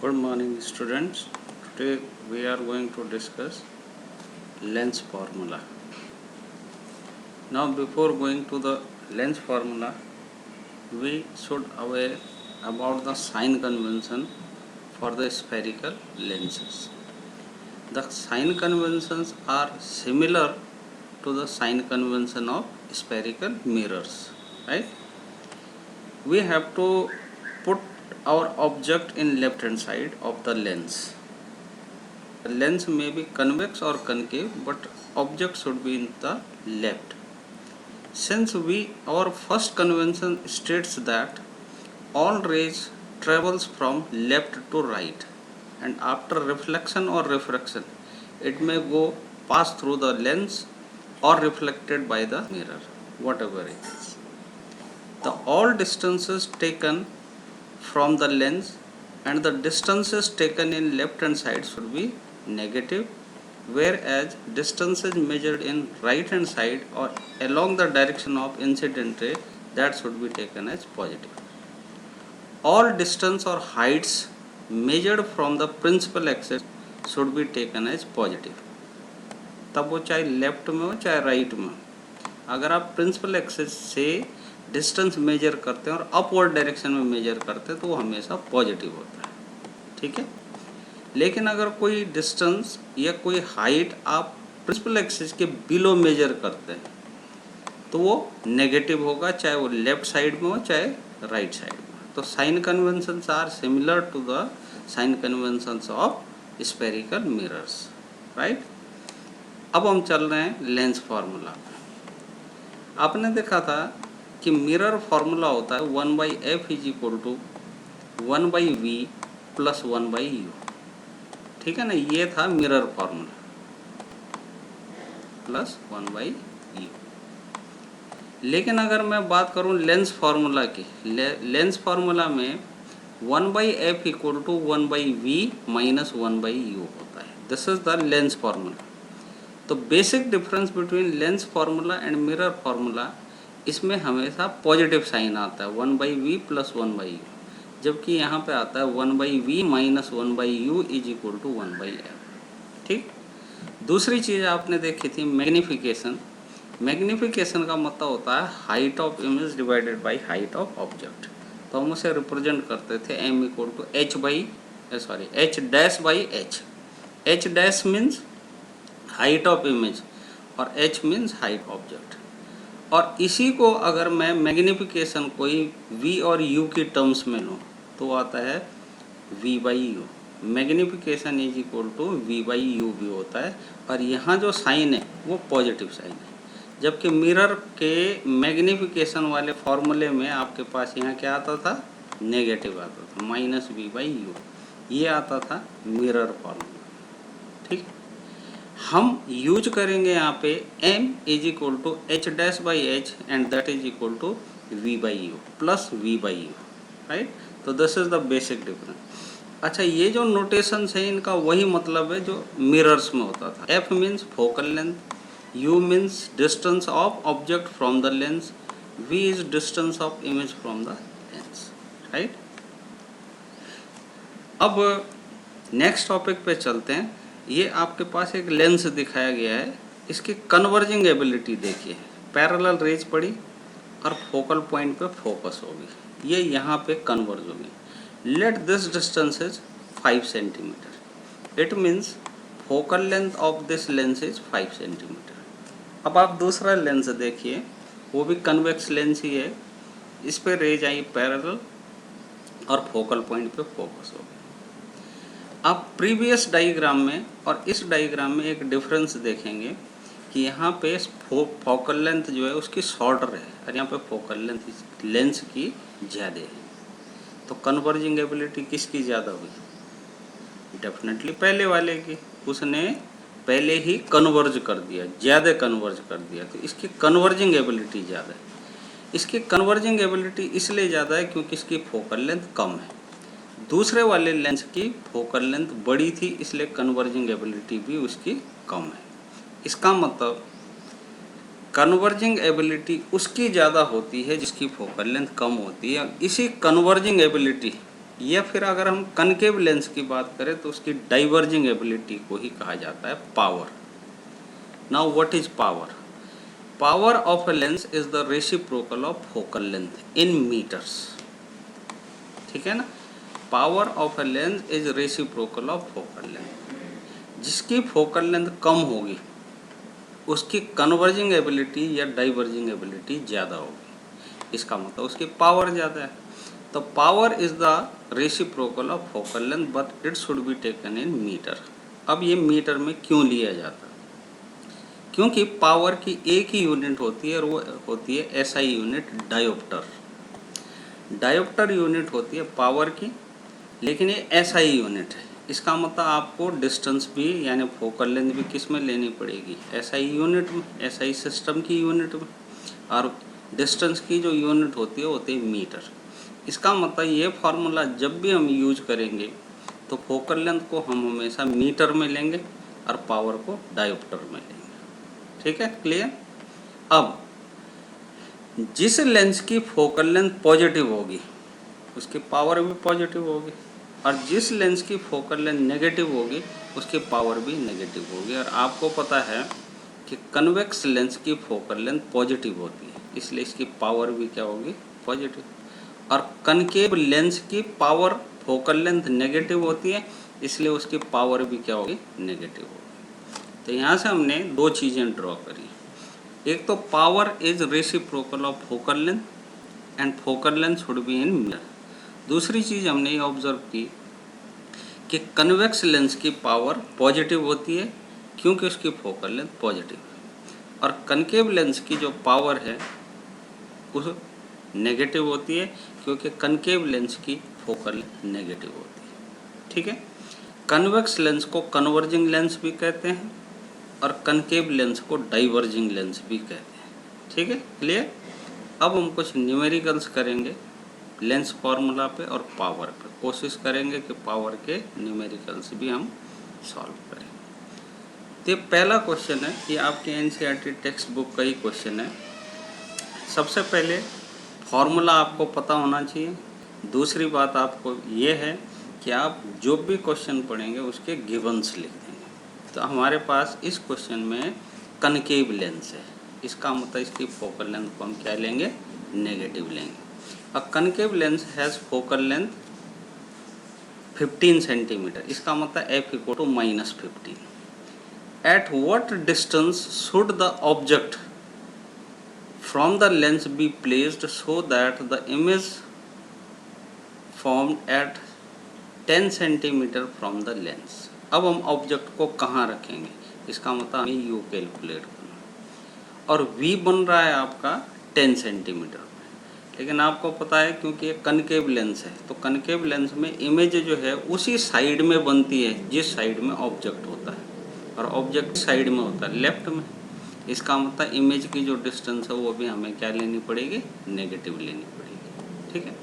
Good morning, students. Today we are going to discuss lens formula. Now, before going to the lens formula, we should aware about the sign convention for the spherical lenses. The sign conventions are similar to the sign convention of spherical mirrors, right? We have to put our object in left hand side of the lens. The lens may be convex or concave, but object should be in the left. Since our first convention states that all rays travels from left to right, and after reflection or refraction it may go pass through the lens or reflected by the mirror, whatever it is. The all distances taken from the lens and the distances taken in left hand side should be negative, whereas distances measured in right hand side or along the direction of incident ray, that should be taken as positive. All distance or heights measured from the principal axis should be taken as positive. तब वो चाहे left में हो चाहे right में हो, अगर आप प्रिंसिपल एक्सिस से डिस्टेंस मेजर करते हैं और अपवर्ड डायरेक्शन में मेजर करते हैं तो वो हमेशा पॉजिटिव होता है, ठीक है। लेकिन अगर कोई डिस्टेंस या कोई हाइट आप प्रिंसिपल एक्सिस के बिलो मेजर करते हैं तो वो नेगेटिव होगा, चाहे वो लेफ्ट साइड में हो चाहे राइट साइड में। तो sign conventions are similar to the sign conventions of spherical mirrors, right. अब हम चल रहे हैं लेंस फार्मूला। आपने देखा था कि मिरर फार्मूला होता है 1/f is equal to 1/v plus 1/u, ठीक है ना। ये था मिरर फार्मूला प्लस 1/u। लेकिन अगर मैं बात करूं लेंस फार्मूला की, लेंस फार्मूला में 1/f equal to 1/v minus 1/u होता है। This is the lens formula. तो basic difference between lens formula and mirror formula, इसमें हमेशा पॉजिटिव साइन आता है 1/v प्लस 1/u, जबकि यहाँ पे आता है 1/v minus 1/u is equal to 1/f, ठीक। दूसरी चीज़ आपने देखी थी मैग्निफिकेशन। मैग्निफिकेशन का मतलब होता है height of image divided by height of object. तो हम उसे रिप्रेजेंट करते थे m equal to h dash by h। h dash means height of image और h मीन्स हाइट ऑब्जेक्ट। और इसी को अगर मैं मैग्निफिकेशन कोई v और u की टर्म्स में लूँ तो आता है v/u। Magnification is equal to v/u भी होता है, और यहाँ जो साइन है वो पॉजिटिव साइन है, जबकि मिरर के मैग्निफिकेशन वाले फॉर्मूले में आपके पास यहाँ क्या आता था, नेगेटिव आता था, माइनस v/u। ये आता था मिरर फॉर्मूला, ठीक। हम यूज करेंगे यहाँ पे m is equal to h dash by h and that is equal to v/u plus v/u, right. तो this is the basic difference. अच्छा, ये जो नोटेशंस है इनका वही मतलब है जो मिरर्स में होता था। f means focal length, u means distance of object from the lens, v is distance of image from the lens, right. अब नेक्स्ट टॉपिक पे चलते हैं। ये आपके पास एक लेंस दिखाया गया है, इसकी कन्वर्जिंग एबिलिटी देखिए। पैरेलल रेज पड़ी और फोकल पॉइंट पे फोकस होगी, ये यहाँ पे कन्वर्ज होगी। Let this distance is 5 centimetre, it means focal length of this lens is 5 centimetre. अब आप दूसरा लेंस देखिए, वो भी कन्वेक्स लेंस ही है, इस पे रेज आई पैरेलल और फोकल पॉइंट पे फोकस होगी। आप प्रीवियस डायग्राम में और इस डायग्राम में एक डिफरेंस देखेंगे कि यहाँ पे फोकल लेंथ जो है उसकी शॉर्टर है और यहाँ पे फोकल लेंथ लेंस की ज़्यादा है। तो कन्वर्जिंग एबिलिटी किसकी ज़्यादा हुई? डेफिनेटली पहले वाले की, उसने पहले ही कन्वर्ज कर दिया, ज़्यादा कन्वर्ज कर दिया, तो इसकी कन्वर्जिंग एबिलिटी ज़्यादा है। इसकी कन्वर्जिंग एबिलिटी इसलिए ज़्यादा है क्योंकि इसकी फोकल लेंथ कम है। दूसरे वाले लेंस की फोकल लेंथ बड़ी थी, इसलिए कन्वर्जिंग एबिलिटी भी उसकी कम है। इसका मतलब कन्वर्जिंग एबिलिटी उसकी ज़्यादा होती है जिसकी फोकल लेंथ कम होती है। इसी कन्वर्जिंग एबिलिटी या फिर अगर हम कनकेव लेंस की बात करें तो उसकी डाइवर्जिंग एबिलिटी को ही कहा जाता है power. Now what is power? Power of a lens is the reciprocal of focal length in metres. ठीक है ना, power of a lens is reciprocal of focal length. जिसकी फोकल लेंथ कम होगी उसकी कन्वर्जिंग एबिलिटी या डाइवर्जिंग एबिलिटी ज़्यादा होगी, इसका मतलब उसकी पावर ज़्यादा है। तो power is the reciprocal of focal length but it should be taken in metre. अब ये मीटर में क्यों लिया जाता है? क्योंकि पावर की एक ही यूनिट होती है और वो होती है SI unit, dioptre. Dioptre unit होती है पावर की, लेकिन ये एसआई यूनिट है। इसका मतलब आपको डिस्टेंस भी यानी फोकल लेंथ भी किस में लेनी पड़ेगी? एसआई यूनिट में, एसआई सिस्टम की यूनिट में। और डिस्टेंस की जो यूनिट होती है वो होती है मीटर। इसका मतलब ये फार्मूला जब भी हम यूज करेंगे तो फोकल लेंथ को हम हमेशा मीटर में लेंगे और पावर को डायोप्टर में लेंगे। ठीक है, क्लियर? अब जिस लेंस की फोकल लेंथ पॉजिटिव होगी उसकी पावर भी पॉजिटिव होगी, और जिस लेंस की फोकल लेंथ नेगेटिव होगी उसकी पावर भी नेगेटिव होगी। और आपको पता है कि कन्वेक्स लेंस की फोकल लेंथ पॉजिटिव होती है, इसलिए इसकी पावर भी क्या होगी? पॉजिटिव। और कनकेव लेंस की पावर फोकल लेंथ नेगेटिव होती है, इसलिए उसकी पावर भी क्या होगी? नेगेटिव होगी। तो यहाँ से हमने दो चीज़ें ड्रॉ करी। एक तो power is reciprocal of focal length and focal length should be in metre. दूसरी चीज़ हमने ये ऑब्जर्व की कि कन्वेक्स लेंस की पावर पॉजिटिव होती है क्योंकि उसकी फोकल लेंथ पॉजिटिव है, और कनकेव लेंस की जो पावर है उस नेगेटिव होती है क्योंकि कनकेव लेंस की फोकल लेंथ नेगेटिव होती है। ठीक है, कन्वेक्स लेंस को कन्वर्जिंग लेंस भी कहते हैं और कनकेव लेंस को डाइवर्जिंग लेंस भी कहते हैं। ठीक है, क्लियर? अब हम कुछ न्यूमेरिकल्स करेंगे लेंस फार्मूला पे और पावर पे। कोशिश करेंगे कि पावर के न्यूमेरिकल्स भी हम सॉल्व करें। तो पहला क्वेश्चन है, ये आपके एनसीईआरटी टेक्स्ट बुक का ही क्वेश्चन है। सबसे पहले फार्मूला आपको पता होना चाहिए। दूसरी बात आपको ये है कि आप जो भी क्वेश्चन पढ़ेंगे उसके गिवन्स लिख देंगे। तो हमारे पास इस क्वेश्चन में कनकेव लेंस है, इसका मतलब इसकी फोकल लेंथ को हम क्या लेंगे? नेगेटिव लेंगे। A concave lens has focal length 15 centimetre, इसका मतलब f equal to -15। At what distance should the object from the lens be placed so that the image formed at 10 centimetre from the lens. अब हम object को कहाँ रखेंगे? इसका मतलब हमें यू कैलकुलेट करना, और v बन रहा है आपका 10 सेंटीमीटर। लेकिन आपको पता है क्योंकि ये कनकेव लेंस है तो कनकेव लेंस में इमेज जो है उसी साइड में बनती है जिस साइड में ऑब्जेक्ट होता है, और ऑब्जेक्ट साइड में होता है लेफ्ट में। इसका मतलब इमेज की जो डिस्टेंस है वो भी हमें क्या लेनी पड़ेगी? नेगेटिव लेनी पड़ेगी। ठीक है,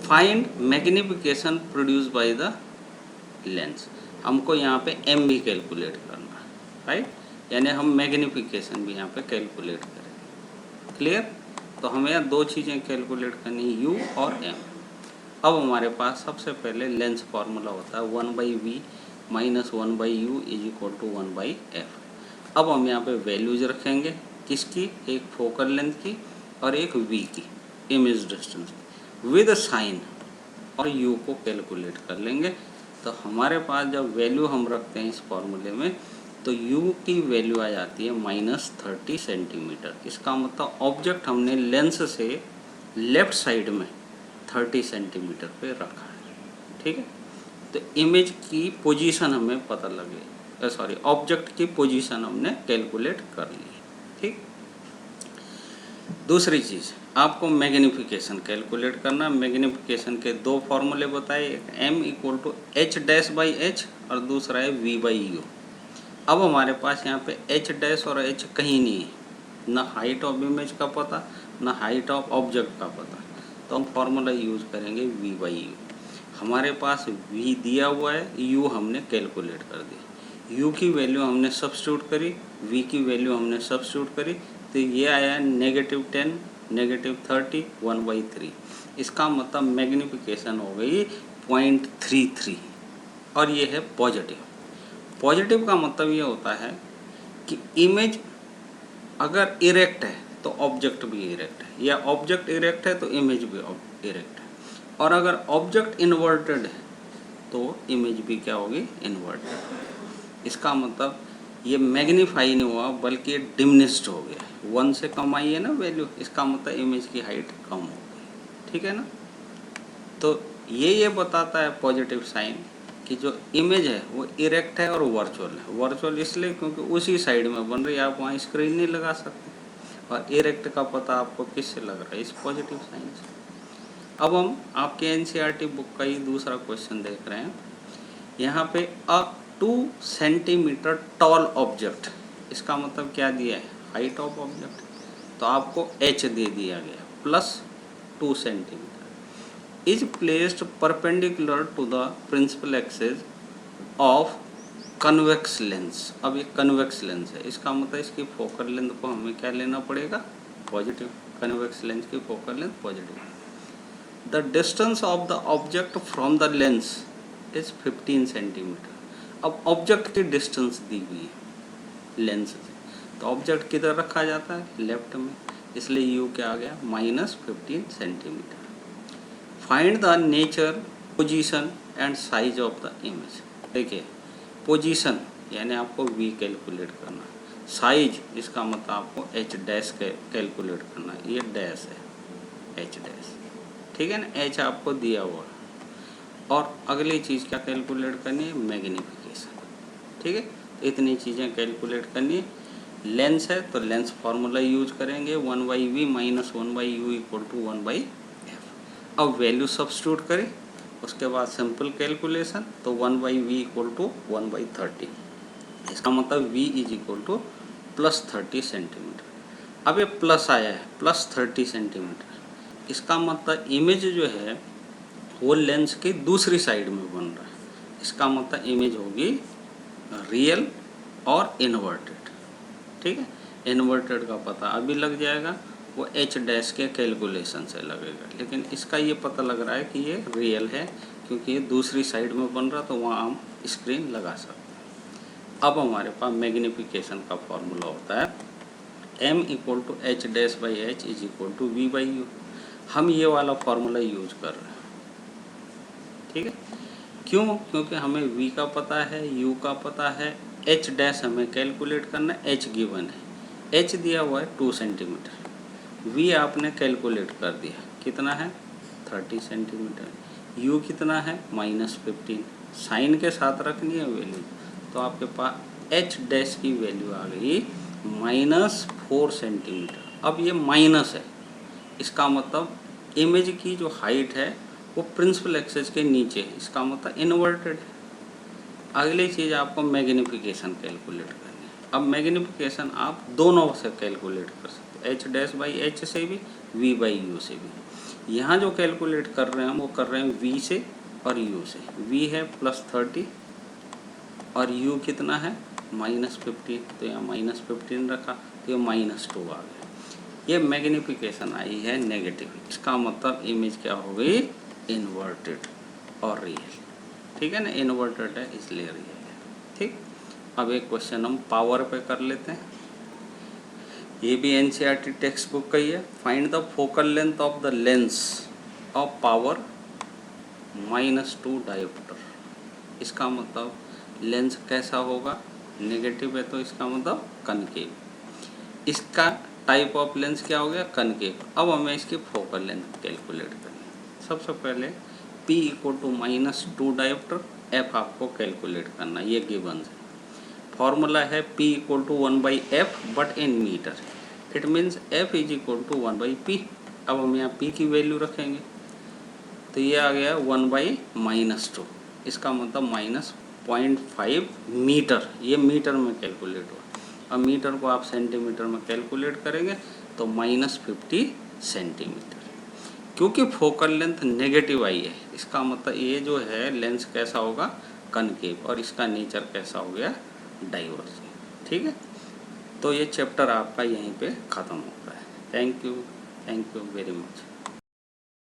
find magnification produce by the lens. हमको यहाँ पे m भी कैलकुलेट करना है, राइट? यानी हम मैग्निफिकेशन भी यहाँ पे कैलकुलेट करेंगे। क्लियर? तो हमें यहाँ दो चीज़ें कैलकुलेट करनी है, u और m। अब हमारे पास सबसे पहले लेंस फार्मूला होता है 1/v - 1/u = 1/f। अब हम यहाँ पे वैल्यूज रखेंगे, किसकी? एक फोकल लेंथ की और एक v की, इमेज डिस्टेंस, विद साइन, और u को कैलकुलेट कर लेंगे। तो हमारे पास जब वैल्यू हम रखते हैं इस फॉर्मूले में तो u की वैल्यू आ जाती है -30 सेंटीमीटर। इसका मतलब ऑब्जेक्ट हमने लेंस से लेफ्ट साइड में 30 सेंटीमीटर पे रखा है। ठीक है, तो इमेज की पोजीशन हमें पता लगे, सॉरी ऑब्जेक्ट की पोजीशन हमने कैलकुलेट कर ली। ठीक, दूसरी चीज़ आपको मैग्निफिकेशन कैलकुलेट करना। मैग्निफिकेशन के दो फॉर्मूले बताए, एक m = h' और दूसरा है v/u। अब हमारे पास यहाँ पे h' और h कहीं नहीं है, ना हाइट ऑफ इमेज का पता ना हाइट ऑफ ऑब्जेक्ट का पता, तो हम फॉर्मूला यूज़ करेंगे v/u। हमारे पास v दिया हुआ है, u हमने कैलकुलेट कर दी, u की वैल्यू हमने सब्स्टिट्यूट करी, v की वैल्यू हमने सब्स्टिट्यूट करी, तो ये आया -10, -30, 1/3। इसका मतलब मैग्निफिकेशन हो गई 0.33 और ये है पॉजिटिव। पॉजिटिव का मतलब ये होता है कि इमेज अगर इरेक्ट है तो ऑब्जेक्ट भी इरेक्ट है, या ऑब्जेक्ट इरेक्ट है तो इमेज भी इरेक्ट है, और अगर ऑब्जेक्ट इन्वर्टेड है तो इमेज भी क्या होगी, इन्वर्टेड। इसका मतलब ये मैग्नीफाई नहीं हुआ बल्कि ये डिमिनिश्ड हो गया, 1 से कम आई है ना वैल्यू, इसका मतलब इमेज की हाइट कम हो गई, ठीक है ना। तो ये बताता है पॉजिटिव साइन कि जो इमेज है वो इरेक्ट है और वर्चुअल है। वर्चुअल इसलिए क्योंकि उसी साइड में बन रही है, आप वहाँ स्क्रीन नहीं लगा सकते, और इरेक्ट का पता आपको किससे लग रहा है, इस पॉजिटिव साइन से। अब हम आपके एनसीईआरटी बुक का ही दूसरा क्वेश्चन देख रहे हैं। यहाँ पे अ 2 सेंटीमीटर टॉल ऑब्जेक्ट, इसका मतलब क्या दिया है, हाइट ऑफ ऑब्जेक्ट, तो आपको h दे दिया गया plus 2 centimetre is placed perpendicular to the principal axis of convex lens. अब ये कन्वेक्स लेंस है, इसका मतलब इसकी फोकल लेंथ को हमें क्या लेना पड़ेगा, पॉजिटिव। कन्वेक्स लेंस की focal length positive. The distance of the object from the lens is 15 centimetre. अब ऑब्जेक्ट की डिस्टेंस दी हुई है लेंस से, तो ऑब्जेक्ट किधर रखा जाता है, लेफ्ट में, इसलिए यू क्या आ गया, -15 centimetre. Find the nature, position and size of the image. देखिए पोजीशन यानी आपको v कैलकुलेट करना, साइज इसका मतलब आपको h डैश कैलकुलेट करना, ये डैश है h डैश, ठीक है ना, h आपको दिया हुआ। और अगली चीज़ क्या कैलकुलेट करनी है, मैग्नीफिकेशन, ठीक है। तो इतनी चीज़ें कैलकुलेट करनी है। लेंस है तो लेंस फार्मूला यूज करेंगे, 1/v minus 1/u equal to 1/f। अब वैल्यू सब्स्टिट्यूट करें, उसके बाद सिंपल कैलकुलेशन, तो 1/v इक्वल टू 1/30। इसका मतलब v is equal to +30 centimetre. अब ये प्लस आया है, +30 सेंटीमीटर, इसका मतलब इमेज जो है वो लेंस की दूसरी साइड में बन रहा है। इसका मतलब इमेज होगी रियल और इन्वर्टेड, ठीक है। इन्वर्टेड का पता अभी लग जाएगा, वो h डैश के कैलकुलेशन से लगेगा, लेकिन इसका ये पता लग रहा है कि ये रियल है क्योंकि ये दूसरी साइड में बन रहा, तो वहाँ हम स्क्रीन लगा सकते हैं। अब हमारे पास मैग्नीफिकेशन का फॉर्मूला होता है m equal to h dash by h is equal to v/u। हम ये वाला फॉर्मूला यूज कर रहे हैं, ठीक है। क्यों, क्योंकि हमें v का पता है, u का पता है, h डैश हमें कैलकुलेट करना है, h गिवन है, h दिया हुआ है 2 सेंटीमीटर, v आपने कैलकुलेट कर दिया, कितना है 30 सेंटीमीटर, u कितना है -15, साइन के साथ रखनी है वैल्यू, तो आपके पास h डैश की वैल्यू आ गई -4 सेंटीमीटर। अब ये माइनस है, इसका मतलब इमेज की जो हाइट है वो प्रिंसिपल एक्सिस के नीचे है, इसका मतलब इन्वर्टेड है। अगली चीज़ आपको मैग्नीफिकेशन कैलकुलेट करनी है। अब मैग्नीफिकेशन आप दोनों से कैलकुलेट कर सकते हैं, h डैश बाई h से भी, v/u से भी। यहाँ जो कैलकुलेट कर रहे हैं हम वो कर रहे हैं v से और u से। v है +30 और u कितना है -15, तो यहाँ -15 रखा तो ये -2 आ गया। ये मैग्नीफिकेशन आई है नेगेटिव, इसका मतलब इमेज क्या हो गई, इन्वर्टेड और रियल, ठीक है ना, इन्वर्टेड है इसलिए रियल है, ठीक। अब एक क्वेश्चन हम पावर पे कर लेते हैं, ये भी एनसीईआरटी टेक्स्ट बुक का ही है। Find the focal length of the lens of power -2 dioptre. इसका मतलब लेंस कैसा होगा, नेगेटिव है तो इसका मतलब कनकेव। इसका टाइप ऑफ लेंस क्या हो गया, कनकेव। अब हमें इसकी फोकल लेंथ कैलकुलेट करनी है। सबसे पहले P equal to -2 dioptre, F आपको कैलकुलेट करना, ये गिवन है। फॉर्मूला है P equal to 1/f but in metre, it means F is equal to 1/P। अब हम यहाँ P की वैल्यू रखेंगे तो ये आ गया 1/-2, इसका मतलब -0.5 मीटर, ये मीटर में कैलकुलेट हुआ। अब मीटर को आप सेंटीमीटर में कैलकुलेट करेंगे तो -50 सेंटीमीटर। क्योंकि फोकल लेंथ नेगेटिव आई है, इसका मतलब ये जो है लेंस कैसा होगा, कनकेव, और इसका नेचर कैसा हो गया, डाइवर्जिंग, ठीक है। तो ये चैप्टर आपका यहीं पे ख़त्म होता है। Thank you very much.